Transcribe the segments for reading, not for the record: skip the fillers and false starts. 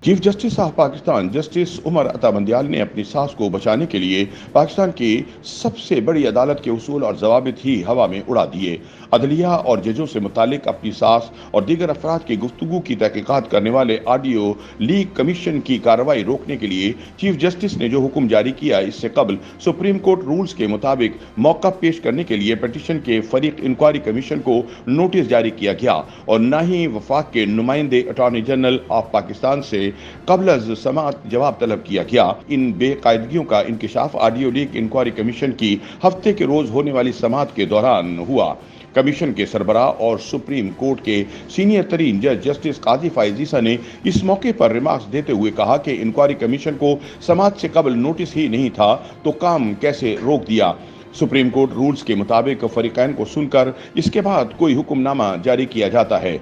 Chief justice of Pakistan justice Umar Ata Bandial ने अपनी सास को बचाने के लिए पाकिस्तान की सबसे बड़ी अदालत के उसूल और जवाबित ही हवा में उड़ा दिए। अदलिया और जजों से मुतालिक अपनी सास और दीगर अफराद की गुफ्तगू की तहकीकात करने वाले ऑडियो लीक कमीशन की कार्रवाई रोकने के लिए चीफ जस्टिस ने जो हुक्म जारी किया, इससे कबल सुप्रीम कोर्ट रूल्स के मुताबिक मौका पेश करने के लिए पिटीशन के फरीक इंक्वायरी कमीशन को नोटिस जारी किया गया और न ही वफाक के नुमाइंदे अटॉर्नी जनरल ऑफ पाकिस्तान से कबल अज समाअत जवाब तलब किया गया। इन बेकायदगियों का इंकिशाफ ऑडियो लीक इंक्वायरी कमीशन की हफ्ते के रोज होने वाली समाअत के दौरान हुआ। कमीशन के सरबराह और सुप्रीम कोर्ट के सीनियर तरीन जज जस्टिस काजी फाइज ईसा ने इस मौके पर रिमार्क्स देते हुए कहा कि इंक्वायरी कमीशन को समाअत से कबल नोटिस ही नहीं था तो काम कैसे रोक दिया। सुप्रीम कोर्ट रूल्स के मुताबिक फरीकैन को सुनकर इसके बाद कोई हुक्मनामा जारी किया जाता है।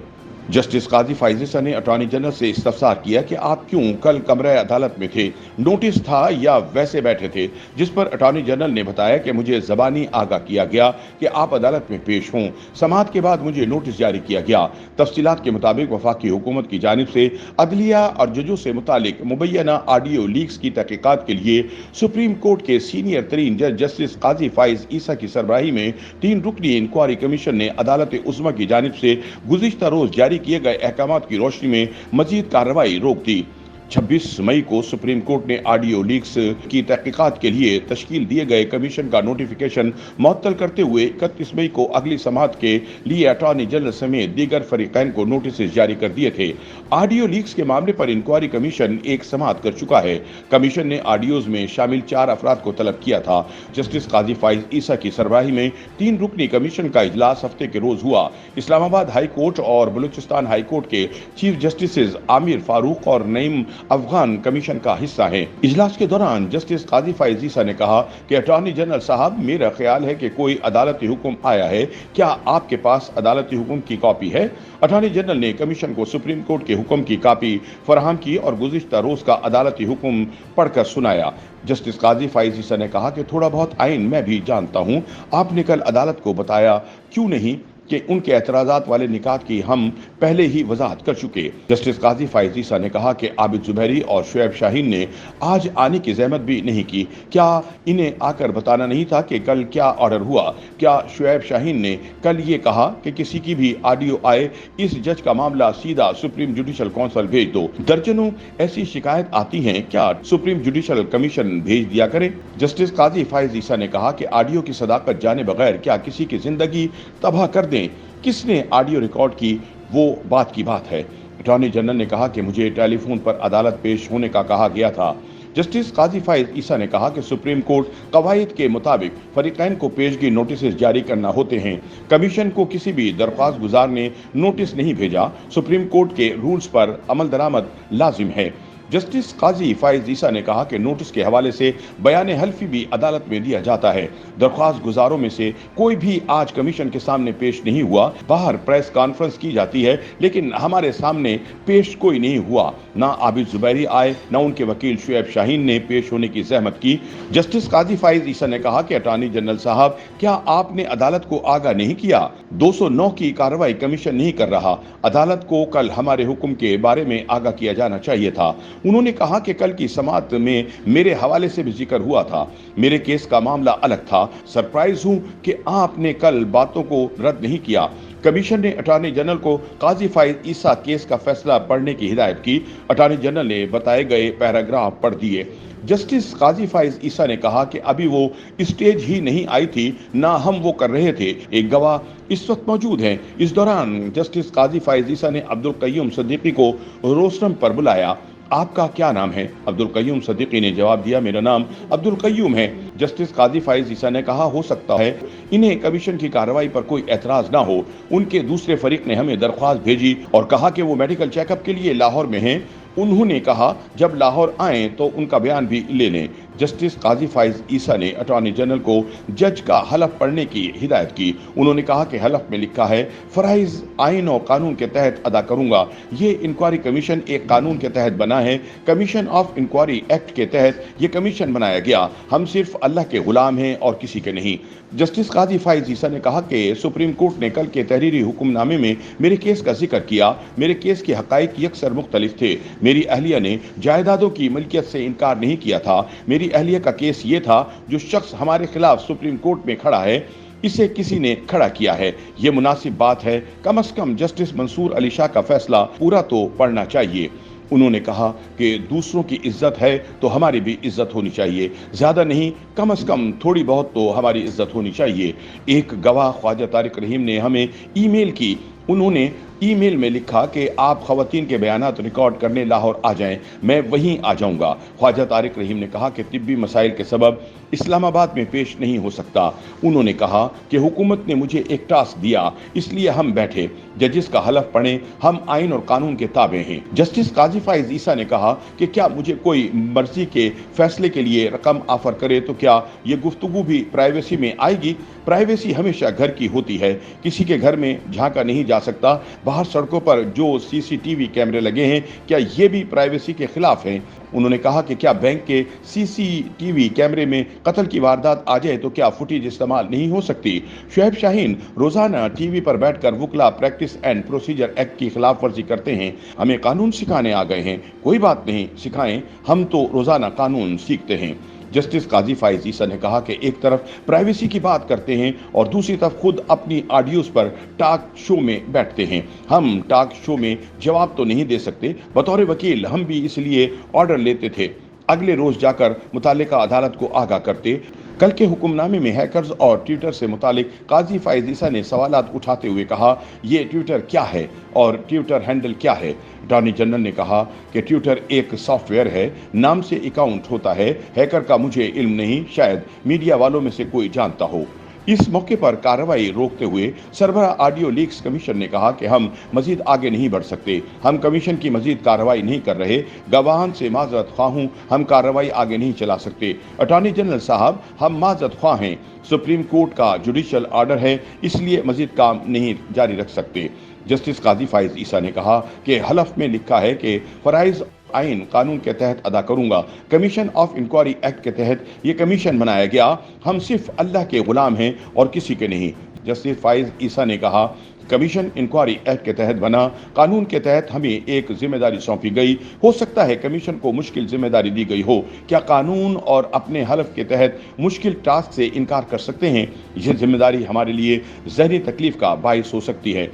जस्टिस काजी फाइज ईसा ने अटॉर्नी जनरल से इस्तफसार किया कि आप क्यों कल कमरे अदालत में थे, नोटिस था या वैसे बैठे थे, जिस पर अटॉर्नी जनरल ने बताया कि मुझे ज़बानी आगाह किया गया कि आप अदालत में पेश हों। समाअत के बाद मुझे नोटिस जारी किया गया। तफसीलात के मुताबिक वफाकी हुकूमत की जानिब से अदलिया और जजों से मुतालिक मुबैना ऑडियो लीक्स की तहकीकात के लिए सुप्रीम कोर्ट के सीनियर तरीन जज जस्टिस काजी फाइज ईसा की सरबराही में 3 रुकनी इंक्वायरी कमीशन ने अदालत उज़्मा की जानिब से गुज़िश्ता रोज जारी किए गए अहकामात की रोशनी में मजीद कार्रवाई रोक दी। 26 मई को सुप्रीम कोर्ट ने ऑडियो लीक्स की तहकीकात के लिए तश्कील दिए गए कमीशन का नोटिफिकेशन मुअत्तल करते हुए 31 मई को अगली समाअत के लिए अटॉर्नी जनरल समेत दीगर फरीकैन को नोटिस जारी कर दिए थे। ऑडियो लीक्स के मामले पर इंक्वायरी कमीशन एक समाअत कर चुका है। कमीशन ने ऑडियोज में शामिल 4 अफराद को तलब किया था। जस्टिस काजी फाइज ईसा की सरबराही में 3 रुकनी कमीशन का इजलास हफ्ते के रोज हुआ। इस्लामाबाद हाई कोर्ट और बलूचिस्तान हाई कोर्ट के चीफ जस्टिस आमिर फारूक और नईम अफगान कमीशन का हिस्सा हैं। इजलास के दौरान जस्टिस काजी फाइज ईसा ने कहा कि अटॉर्नी जनरल साहब, मेरा ख्याल है कि कोई अदालती हुक्म आया है, क्या आपके पास अदालती हुक्म की कॉपी है? अटॉर्नी जनरल ने कमीशन को सुप्रीम कोर्ट के हुक्म की कॉपी फराहम की और गुज़िश्ता रोज का अदालती हुक्म पढ़कर सुनाया। जस्टिस काजी फाइज ईसा ने कहा कि थोड़ा बहुत आइन मैं भी जानता हूँ, आपने कल अदालत को बताया क्यों नहीं कि उनके एतराज़ात वाले निकात की हम पहले ही वजाहत कर चुके। जस्टिस काजी फाइज ईसा ने कहा कि आबिद जुबैरी और शुएब शाहीन ने आज आने की जहमत भी नहीं की, क्या इन्हें आकर बताना नहीं था कि कल क्या ऑर्डर हुआ? क्या शुएब शाहीन ने कल ये कहा कि किसी की भी ऑडियो आए, इस जज का मामला सीधा सुप्रीम जुडिशल काउंसिल भेज दो? दर्जनों ऐसी शिकायत आती हैं, क्या सुप्रीम जुडिशल कमीशन भेज दिया करे? जस्टिस काजी फाइज ईसा ने कहा कि ऑडियो की सदाकत जाने बगैर क्या किसी की जिंदगी तबाह कर दें? किसने ऑडियो रिकॉर्ड की, वो बात की बात है। अटॉर्नी जनरल ने कहा कि मुझे टेलीफोन पर अदालत पेश होने का कहा गया था। जस्टिस काजी फाइज ईसा ने कहा कि सुप्रीम कोर्ट कवायद के मुताबिक फरीकैन को पेशगी नोटिस जारी करना होते हैं। कमीशन को किसी भी दरख्वास्त गुजार ने नोटिस नहीं भेजा। सुप्रीम कोर्ट के रूल्स पर अमल दरामद लाजिम है। जस्टिस काजी फाइज ईसा ने कहा कि नोटिस के हवाले से बयान हल्फी भी अदालत में दिया जाता है। दरख्वास्त गुजारों में से कोई भी आज कमीशन के सामने पेश नहीं हुआ। बाहर प्रेस कॉन्फ्रेंस की जाती है, लेकिन हमारे सामने पेश कोई नहीं हुआ। ना आबिद जुबैरी आए, ना उनके वकील शुएब शाहीन ने पेश होने की जहमत की। जस्टिस काजी फाइज ईसा ने कहा कि अटॉर्नी जनरल साहब, क्या आपने अदालत को आगाह नहीं किया? 209 की कार्रवाई कमीशन नहीं कर रहा। अदालत को कल हमारे हुक्म के बारे में आगाह किया जाना चाहिए था। उन्होंने कहा कि कल की समाअत में मेरे हवाले से भी जिक्र हुआ था। मेरे केस का मामला अलग था। सरप्राइज हूं कि आपने कल बातों को रद्द नहीं किया। कमीशन ने अटॉर्नी जनरल को काजी फाइज ईसा केस का फैसला पढ़ने की हिदायत की। अटॉर्नी जनरल ने बताए गए पैराग्राफ पढ़ दिए। जस्टिस काजी फाइज ईसा ने कहा कि अभी वो स्टेज ही नहीं आई थी, ना हम वो कर रहे थे। एक गवाह इस वक्त मौजूद हैं। इस दौरान जस्टिस काजी फाइज ईसा ने अब्दुल कय्यूम सिद्दीकी को रोस्टरम पर बुलाया। आपका क्या नाम है? अब्दुल कय्यूम सिद्दीकी ने जवाब दिया, मेरा नाम अब्दुल कय्यूम है। जस्टिस काजी फाइज ईसा ने कहा, हो सकता है इन्हें कमीशन की कार्रवाई पर कोई एतराज ना हो। उनके दूसरे फरीक ने हमें दरख्वास्त भेजी और कहा कि वो मेडिकल चेकअप के लिए लाहौर में हैं। उन्होंने कहा जब लाहौर आए तो उनका बयान भी ले लें। जस्टिस काजी फाइज ईसा ने अटॉर्नी जनरल को जज का हलफ पढ़ने की हिदायत की। उन्होंने कहा कि हलफ में लिखा है, फराइज आइन और कानून के तहत अदा करूंगा। ये इंक्वायरी कमीशन एक कानून के तहत बना है। कमीशन ऑफ इंक्वायरी एक्ट के तहत ये कमीशन बनाया गया। हम सिर्फ अल्लाह के गुलाम हैं और किसी के नहीं। जस्टिस काजी फाइज ईसा ने कहा कि सुप्रीम कोर्ट ने कल के तहरीरी हुक्मनामे में मेरे केस का जिक्र किया। मेरे केस के हकाइक यकसर मुख्तलिफ थे। मेरी अहलिया ने जायदादों की मिल्कियत से इनकार नहीं किया था। मेरी अहलिया का केस ये था, जो शख्स हमारे खिलाफ सुप्रीम कोर्ट में खड़ा है, इसे किसी ने खड़ा किया है। ये मुनासिब बात है। कम से कम जस्टिस मंसूर अली शाह का फैसला पूरा तो पढ़ना चाहिए। उन्होंने कहा कि दूसरों की इज्जत है तो हमारी भी इज्जत होनी चाहिए। ज्यादा नहीं, कम से कम थोड़ी बहुत तो हमारी इज्जत होनी चाहिए। एक गवाह ख्वाजा तारिक रहीम ने हमें ईमेल की। उन्होंने ईमेल में लिखा कि आप खवातीन के बयानात रिकॉर्ड करने लाहौर आ जाएं, मैं वहीं आ जाऊंगा। ख्वाजा तारिक रहीम ने कहा कि तिब्बी मसाइल के सबब इस्लामाबाद में पेश नहीं हो सकता। उन्होंने कहा कि हुकूमत ने मुझे एक टास्क दिया, इसलिए हम बैठे। जजिस का हलफ पढ़ें, हम आइन और कानून के ताबे हैं। जस्टिस काजी फाइज ईसा ने कहा कि क्या मुझे कोई मर्जी के फैसले के लिए रकम ऑफर करे तो क्या ये गुफ्तगू भी प्राइवेसी में आएगी? प्राइवेसी हमेशा घर की होती है। किसी के घर में झांका नहीं जा सकता। बाहर सड़कों पर जो सीसीटीवी कैमरे लगे हैं, क्या ये भी प्राइवेसी के खिलाफ हैं? उन्होंने कहा कि क्या बैंक के सीसीटीवी कैमरे में कत्ल की वारदात आ जाए तो क्या फुटेज इस्तेमाल नहीं हो सकती? शुएब शाहीन रोजाना टीवी पर बैठकर वुकला प्रैक्टिस एंड प्रोसीजर एक्ट की खिलाफ वर्जी करते हैं। हमें कानून सिखाने आ गए हैं। कोई बात नहीं, सिखाएं, हम तो रोजाना कानून सीखते हैं। जस्टिस काजी फाइज ईसा ने कहा कि एक तरफ प्राइवेसी की बात करते हैं और दूसरी तरफ खुद अपनी ऑडियोज पर टॉक शो में बैठते हैं। हम टॉक शो में जवाब तो नहीं दे सकते। बतौर वकील हम भी इसलिए ऑर्डर लेते थे, अगले रोज जाकर मुतालिका अदालत को आगाह करते। कल के हुक्मनामे में हैकर्स और ट्विटर से मुतालिक काजी फाइज ईसा ने सवालात उठाते हुए कहा, ये ट्विटर क्या है और ट्विटर हैंडल क्या है? अटॉर्नी जनरल ने कहा कि ट्विटर एक सॉफ्टवेयर है, नाम से अकाउंट होता है। हैकर का मुझे इल्म नहीं, शायद मीडिया वालों में से कोई जानता हो। इस मौके पर कार्रवाई रोकते हुए सरबरा ऑडियो लीक्स कमीशन ने कहा कि हम मजीद आगे नहीं बढ़ सकते। हम कमीशन की मजीद कार्रवाई नहीं कर रहे। गवाहान से माजरत ख्वाह हूं, हम कार्रवाई आगे नहीं चला सकते। अटॉर्नी जनरल साहब, हम माजरत ख्वाह हैं। सुप्रीम कोर्ट का जुडिशियल ऑर्डर है, इसलिए मजीद काम नहीं जारी रख सकते। जस्टिस काजी फाइज ईसा ने कहा कि हलफ में लिखा है कि फराइज आइन कानून के तहत अदा करूंगा। कमीशन ऑफ इंक्वायरी एक्ट के तहत ये कमीशन बनाया गया। हम सिर्फ अल्लाह के गुलाम हैं और किसी के नहीं। जस्टिस फाइज ईसा ने कहा, कमीशन इंक्वायरी एक्ट के तहत बना, कानून के तहत हमें एक जिम्मेदारी सौंपी गई। हो सकता है कमीशन को मुश्किल जिम्मेदारी दी गई हो। क्या कानून और अपने हलफ के तहत मुश्किल टास्क से इनकार कर सकते हैं? यह जिम्मेदारी हमारे लिए ज़हनी तकलीफ का बाइस हो सकती है।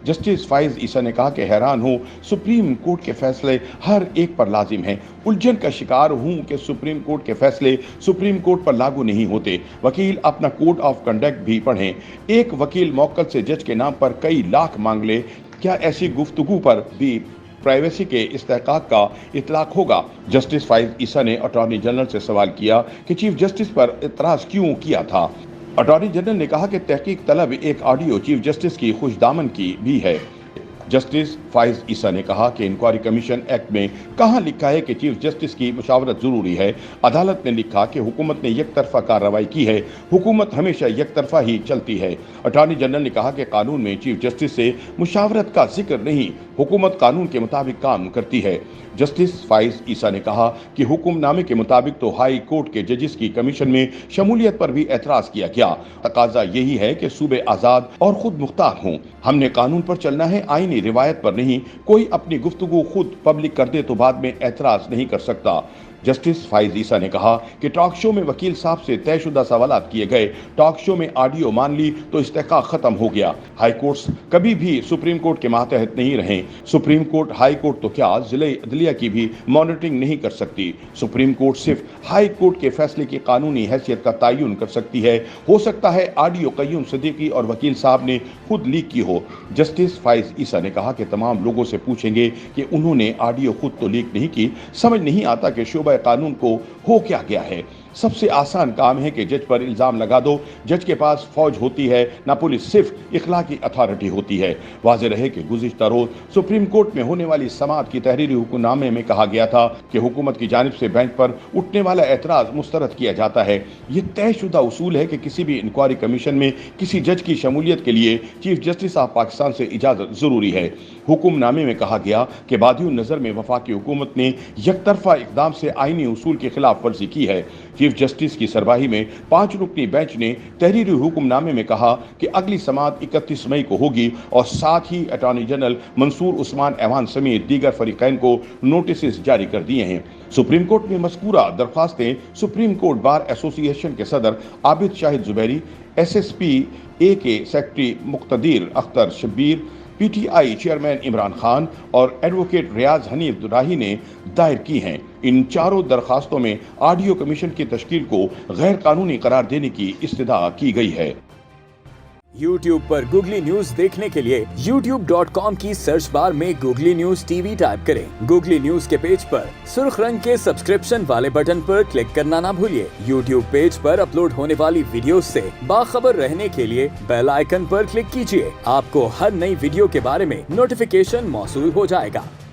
जस्टिस फाइज ईसा ने कहा कि हैरान हूँ, सुप्रीम कोर्ट के फैसले हर एक पर लाजिम हैं। उलझन का शिकार हूँ कि सुप्रीम कोर्ट के फैसले सुप्रीम कोर्ट पर लागू नहीं होते। वकील अपना कोड ऑफ कंडक्ट भी पढ़ें। एक वकील मौक्कल से जज के नाम पर कई लाख मांग ले, क्या ऐसी गुफ्तगू पर भी प्राइवेसी के इस्तेहकाक का इतलाक होगा? जस्टिस फाइज ईसा ने अटॉर्नी जनरल से सवाल किया कि चीफ जस्टिस पर इतराज क्यों किया था। अटॉर्नी जनरल ने कहा कि तहकीक तलब एक ऑडियो चीफ जस्टिस की खुशदामन की भी है। जस्टिस फाइज ईसा ने कहा कि इंक्वायरी कमीशन एक्ट में कहाँ लिखा है कि चीफ जस्टिस की मुशावरत जरूरी है? अदालत ने लिखा कि हुकूमत ने एक तरफा कार्रवाई की है। हुकूमत हमेशा एक तरफा ही चलती है। अटॉर्नी जनरल ने कहा कि कानून में चीफ जस्टिस से मुशावरत का जिक्र नहीं, हुकूमत कानून के मुताबिक काम करती है। जस्टिस फाइज ईसा ने कहा कि हुक्मनामे के मुताबिक तो हाई कोर्ट के जजिस की कमीशन में शमूलियत पर भी एतराज किया गया। तकाजा यही है कि सूबे आज़ाद और खुद मुख्तार हों। हमने कानून पर चलना है, आईनी रिवायत पर नहीं। कोई अपनी गुफ्तगू खुद पब्लिक कर दे तो बाद में एतराज नहीं कर सकता। जस्टिस फाइज ईसा ने कहा कि टॉक शो में वकील साहब से तयशुदा सवालात किए गए। टॉक शो में ऑडियो मान ली तो इस्तेहकाक खत्म हो गया। हाई कोर्ट्स कभी भी सुप्रीम कोर्ट के मातहत नहीं रहे। सुप्रीम कोर्ट, हाई कोर्ट तो क्या जिले अदलिया की भी मॉनिटरिंग नहीं कर सकती। सुप्रीम कोर्ट सिर्फ हाई कोर्ट के फैसले की कानूनी हैसियत का तयन कर सकती है। हो सकता है ऑडियो कय्यूम सिद्दीकी और वकील साहब ने खुद लीक की हो। जस्टिस फाइज ईसा ने कहा कि तमाम लोगों से पूछेंगे कि उन्होंने ऑडियो खुद तो लीक नहीं की। समझ नहीं आता कि शोबा कानून को हो क्या गया है। सबसे आसान काम है कि जज पर इल्ज़ाम लगा दो। जज के पास फौज होती है, ना पुलिस, सिर्फ इखलाकी अथॉरिटी होती है। वाज़ेह रहे कि गुज़िश्ता रोज़ सुप्रीम कोर्ट में होने वाली समाअत की तहरीरी हुक्मनामे में कहा गया था कि हुकूमत की जानिब से बेंच पर उठने वाला एतराज़ मुस्तरद किया जाता है। ये तयशुदा उसूल है कि किसी भी इंक्वायरी कमीशन में किसी जज की शमूलियत के लिए चीफ जस्टिस ऑफ पाकिस्तान से इजाज़त ज़रूरी है। हुक्मनामे में कहा गया कि बादियुन नज़र में वफाकी हुकूमत ने यकतरफा इकदाम से आईनी उसूल की खिलाफ वर्जी की है। चीफ जस्टिस की सरबराही में 5 रुकनी बेंच ने तहरीरी हुक्मनामे में कहा कि अगली समाअत 31 मई को होगी और साथ ही अटॉर्नी जनरल मंसूर उस्मान ऐवान समेत दीगर फरीकैन को नोटिस जारी कर दिए हैं। सुप्रीम कोर्ट में मज़कूरा दरख्वास्तें सुप्रीम कोर्ट बार एसोसिएशन के सदर आबिद शाहिद जुबैरी, SSP A के secretary Muqtadir Akhtar Shabbir, PTI chairman Imran Khan और एडवोकेट रियाज हनीफ दुराही ने दायर की हैं। इन चारों दरखास्तों में ऑडियो कमीशन की तश्कील को गैर कानूनी करार देने की इस्तदा की गई है। YouTube पर गूगली न्यूज देखने के लिए youtube.com की सर्च बार में गूगली न्यूज TV टाइप करें। गूगली न्यूज के पेज पर सुर्ख रंग के सब्सक्रिप्शन वाले बटन पर क्लिक करना ना भूलिए। YouTube पेज पर अपलोड होने वाली वीडियोस से बाखबर रहने के लिए बेल आइकन पर क्लिक कीजिए। आपको हर नई वीडियो के बारे में नोटिफिकेशन मौसूल हो जाएगा।